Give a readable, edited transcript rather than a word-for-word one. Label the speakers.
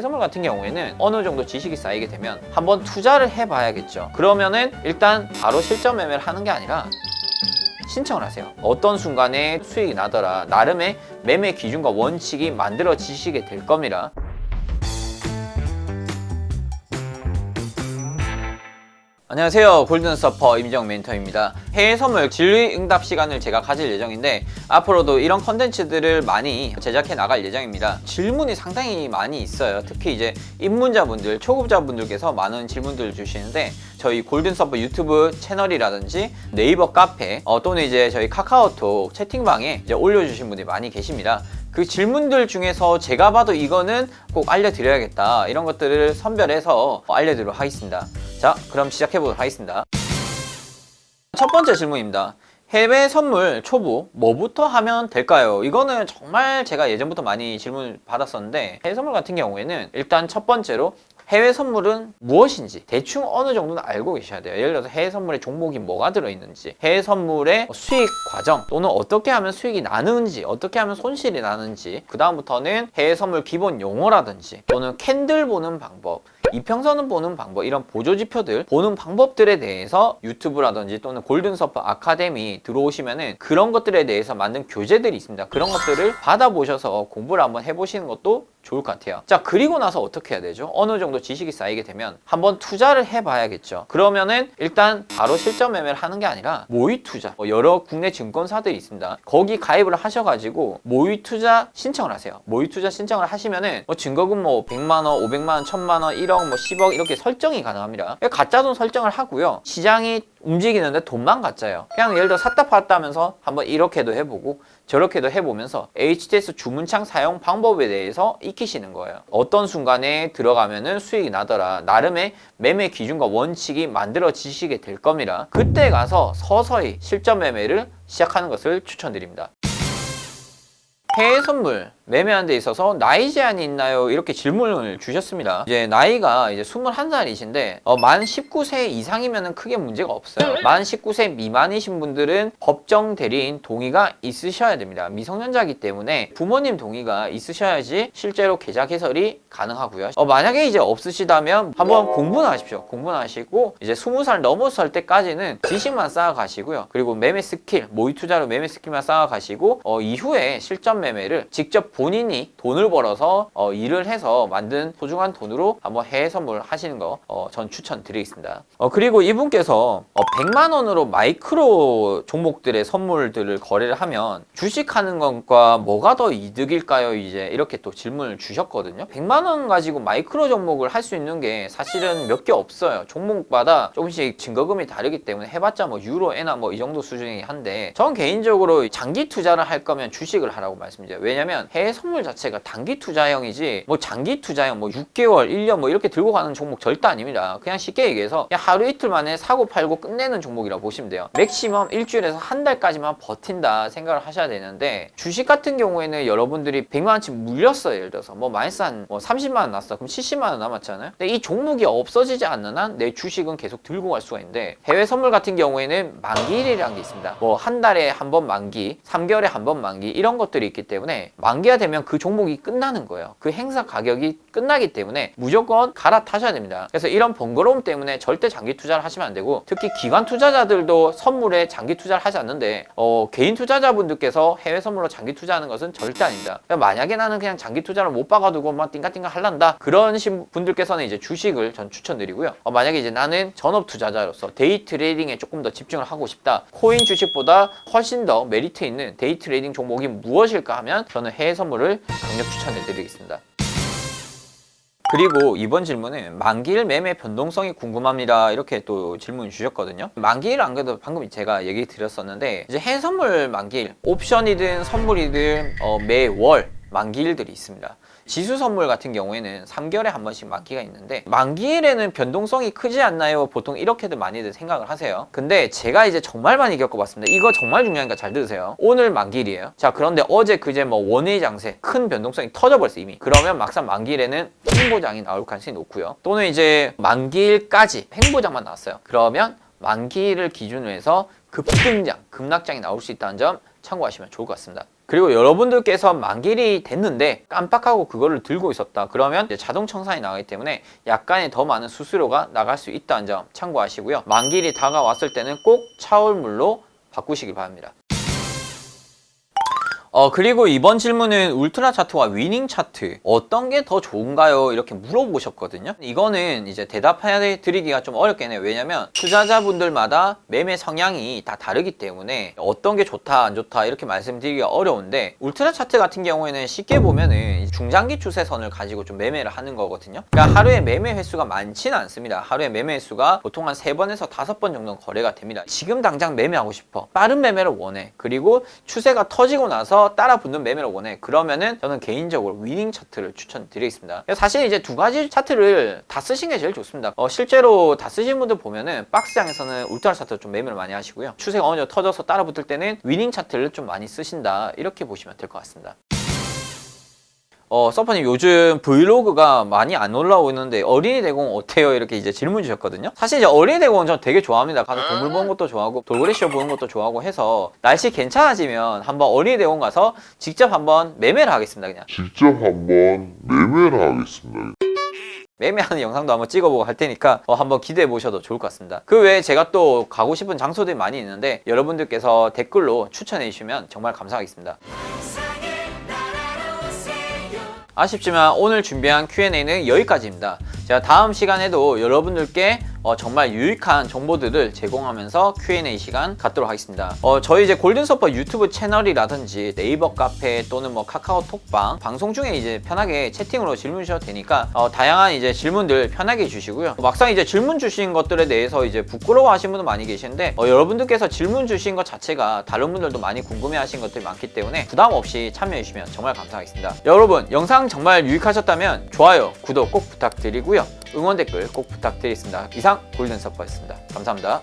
Speaker 1: 해외 선물 같은 경우에는 어느 정도 지식이 쌓이게 되면 한번 투자를 해봐야겠죠. 그러면은 일단 바로 실전 매매를 하는 게 아니라 신청을 하세요. 어떤 순간에 수익이 나더라, 나름의 매매 기준과 원칙이 만들어지시게 될 겁니다. 안녕하세요, 골든서퍼 임정 멘토입니다. 해외 선물 질의응답 시간을 제가 가질 예정인데 앞으로도 이런 컨텐츠들을 많이 제작해 나갈 예정입니다. 질문이 상당히 많이 있어요. 특히 이제 입문자분들, 초급자분들께서 많은 질문들을 주시는데 저희 골든서퍼 유튜브 채널이라든지 네이버 카페 또는 이제 저희 카카오톡 채팅방에 이제 올려주신 분들이 많이 계십니다. 그 질문들 중에서 제가 봐도 이거는 꼭 알려드려야겠다, 이런 것들을 선별해서 알려드리도록 하겠습니다. 자, 그럼 시작해보도록 하겠습니다. 첫 번째 질문입니다. 해외 선물 초보 뭐부터 하면 될까요? 이거는 정말 제가 예전부터 많이 질문을 받았었는데, 해외 선물 같은 경우에는 일단 첫 번째로 해외 선물은 무엇인지 대충 어느 정도는 알고 계셔야 돼요. 예를 들어서 해외 선물에 종목이 뭐가 들어있는지, 해외 선물의 수익 과정 또는 어떻게 하면 수익이 나는지, 어떻게 하면 손실이 나는지, 그 다음부터는 해외 선물 기본 용어라든지 또는 캔들 보는 방법, 이평선을 보는 방법, 이런 보조지표들 보는 방법들에 대해서 유튜브라든지 또는 골든서퍼 아카데미 들어오시면은 그런 것들에 대해서 만든 교재들이 있습니다. 그런 것들을 받아보셔서 공부를 한번 해보시는 것도 좋을 것 같아요. 자, 그리고 나서 어떻게 해야 되죠? 어느 정도 지식이 쌓이게 되면 한번 투자를 해봐야겠죠. 그러면은 일단 바로 실전 매매를 하는 게 아니라 모의 투자, 여러 국내 증권사들이 있습니다. 거기 가입을 하셔가지고 모의 투자 신청을 하세요. 모의 투자 신청을 하시면은 증거금 100만 원, 500만 원, 1000만 원, 1억, 10억 이렇게 설정이 가능합니다. 가짜 돈 설정을 하고요. 시장이 움직이는데 돈만 가짜예요. 그냥 예를 들어 샀다 팔았다 하면서 한번 이렇게도 해보고 저렇게도 해보면서 HTS 주문창 사용 방법에 대해서 익히시는 거예요. 어떤 순간에 들어가면은 수익이 나더라, 나름의 매매 기준과 원칙이 만들어지시게 될 겁니다. 그때 가서 서서히 실전 매매를 시작하는 것을 추천드립니다. 해외 선물 매매하는 데 있어서 나이 제한이 있나요? 이렇게 질문을 주셨습니다. 이제 나이가 이제 21살이신데 만 19세 이상이면 크게 문제가 없어요. 만 19세 미만이신 분들은 법정 대리인 동의가 있으셔야 됩니다. 미성년자이기 때문에 부모님 동의가 있으셔야지 실제로 계좌 개설이 가능하고요. 만약에 이제 없으시다면 한번 공부는 하십시오. 공부는 하시고 이제 20살 넘어설 때까지는 지식만 쌓아가시고요. 그리고 매매 스킬, 모의 투자로 매매 스킬만 쌓아가시고 이후에 실전 매매를 직접 본인이 돈을 벌어서 일을 해서 만든 소중한 돈으로 한번 해외 선물 하시는 거 전 추천드리겠습니다. 그리고 이분께서 100만 원으로 마이크로 종목들의 선물들을 거래를 하면 주식하는 것과 뭐가 더 이득일까요? 이제 이렇게 또 질문을 주셨거든요. 100만 원 가지고 마이크로 종목을 할 수 있는 게 사실은 몇 개 없어요. 종목마다 조금씩 증거금이 다르기 때문에 해봤자 유로, 엔화 이 정도 수준이긴 한데, 전 개인적으로 장기 투자를 할 거면 주식을 하라고 말씀드려요. 왜냐면 해외 선물 자체가 단기 투자형이지 장기 투자형 6개월, 1년 이렇게 들고 가는 종목 절대 아닙니다. 그냥 쉽게 얘기해서 그냥 하루 이틀 만에 사고 팔고 끝내는 종목이라고 보시면 돼요. 맥시멈 일주일에서 한 달까지만 버틴다 생각을 하셔야 되는데, 주식 같은 경우에는 여러분들이 100만 원치 물렸어요. 예를 들어서 마이너스 한 30만 원 났어. 그럼 70만 원 남았잖아요. 근데 이 종목이 없어지지 않는 한 내 주식은 계속 들고 갈 수가 있는데, 해외 선물 같은 경우에는 만기일이라는 게 있습니다. 한 달에 한 번 만기, 3개월에 한 번 만기, 이런 것들이 있기 때문에 만기가 되면 그 종목이 끝나는 거예요. 그 행사 가격이 끝나기 때문에 무조건 갈아타셔야 됩니다. 그래서 이런 번거로움 때문에 절대 장기 투자를 하시면 안 되고, 특히 기관 투자자들도 선물에 장기 투자를 하지 않는데 개인 투자자분들께서 해외 선물로 장기 투자하는 것은 절대 아닙니다. 만약에 나는 그냥 장기 투자를 못 박아두고 띵가띵가 할란다, 그런 분들께서는 이제 주식을 전 추천드리고요. 만약에 이제 나는 전업 투자자로서 데이 트레이딩에 조금 더 집중을 하고 싶다, 코인 주식보다 훨씬 더 메리트 있는 데이 트레이딩 종목이 무엇일까 하면 저는 해외 선물을 강력 추천해 드리겠습니다. 그리고 이번 질문은 만기일 매매 변동성이 궁금합니다, 이렇게 또 질문 주셨거든요. 만기일 안 그래도 방금 제가 얘기 드렸었는데, 이제 해외 선물 만기일, 옵션이든 선물이든 매월 만기일들이 있습니다. 지수 선물 같은 경우에는 3개월에 한 번씩 만기가 있는데, 만기일에는 변동성이 크지 않나요? 보통 이렇게들 많이들 생각을 하세요. 근데 제가 이제 정말 많이 겪어봤습니다. 이거 정말 중요하니까 잘 들으세요. 오늘 만기일이에요. 자, 그런데 어제 그제 원의 장세 큰 변동성이 터져버렸어 이미. 그러면 막상 만기일에는 횡보장이 나올 가능성이 높고요. 또는 이제 만기일까지 횡보장만 나왔어요. 그러면 만기일을 기준으로 해서 급등장, 급락장이 나올 수 있다는 점 참고하시면 좋을 것 같습니다. 그리고 여러분들께서 만기일이 됐는데 깜빡하고 그거를 들고 있었다. 그러면 이제 자동 청산이 나가기 때문에 약간의 더 많은 수수료가 나갈 수 있다는 점 참고하시고요. 만기일이 다가왔을 때는 꼭 차올물로 바꾸시길 바랍니다. 그리고 이번 질문은 울트라 차트와 위닝 차트 어떤 게 더 좋은가요? 이렇게 물어보셨거든요. 이거는 이제 대답해 드리기가 좀 어렵겠네요. 왜냐면 투자자분들마다 매매 성향이 다 다르기 때문에 어떤 게 좋다 안 좋다 이렇게 말씀드리기가 어려운데, 울트라 차트 같은 경우에는 쉽게 보면은 중장기 추세선을 가지고 좀 매매를 하는 거거든요. 그러니까 하루에 매매 횟수가 많지는 않습니다. 하루에 매매 횟수가 보통 한 3번에서 5번 정도 거래가 됩니다. 지금 당장 매매하고 싶어, 빠른 매매를 원해, 그리고 추세가 터지고 나서 따라 붙는 매매를 원해, 그러면은 저는 개인적으로 위닝 차트를 추천드리겠습니다. 사실 이제 두 가지 차트를 다 쓰신 게 제일 좋습니다. 실제로 다 쓰신 분들 보면은 박스장에서는 울트라 차트를 좀 매매를 많이 하시고요, 추세가 어느 정도 터져서 따라 붙을 때는 위닝 차트를 좀 많이 쓰신다, 이렇게 보시면 될 것 같습니다. 서퍼님 요즘 브이로그가 많이 안 올라오는데 어린이 대공 어때요? 이렇게 이제 질문 주셨거든요. 사실 이제 어린이 대공은 전 되게 좋아합니다. 가서 동물 보는 것도 좋아하고 돌고래 쇼 보는 것도 좋아하고 해서 날씨 괜찮아지면 한번 어린이 대공 가서 직접 한번 매매를 하겠습니다. 그냥
Speaker 2: 직접 한번 매매를 하겠습니다.
Speaker 1: 매매하는 영상도 한번 찍어보고 할 테니까 한번 기대해 보셔도 좋을 것 같습니다. 그 외에 제가 또 가고 싶은 장소들이 많이 있는데 여러분들께서 댓글로 추천해 주시면 정말 감사하겠습니다. 아쉽지만 오늘 준비한 Q&A는 여기까지입니다. 제가 다음 시간에도 여러분들께 정말 유익한 정보들을 제공하면서 Q&A 시간 갖도록 하겠습니다. 저희 이제 골든서퍼 유튜브 채널이라든지 네이버 카페 또는 뭐 카카오 톡방 방송 중에 이제 편하게 채팅으로 질문 주셔도 되니까 다양한 이제 질문들 편하게 주시고요. 막상 이제 질문 주신 것들에 대해서 이제 부끄러워 하시는 분도 많이 계시는데 여러분들께서 질문 주신 것 자체가 다른 분들도 많이 궁금해 하신 것들이 많기 때문에 부담 없이 참여해 주시면 정말 감사하겠습니다. 여러분 영상 정말 유익하셨다면 좋아요, 구독 꼭 부탁드리고요. 응원 댓글 꼭 부탁드리겠습니다. 이상 골든서퍼였습니다. 감사합니다.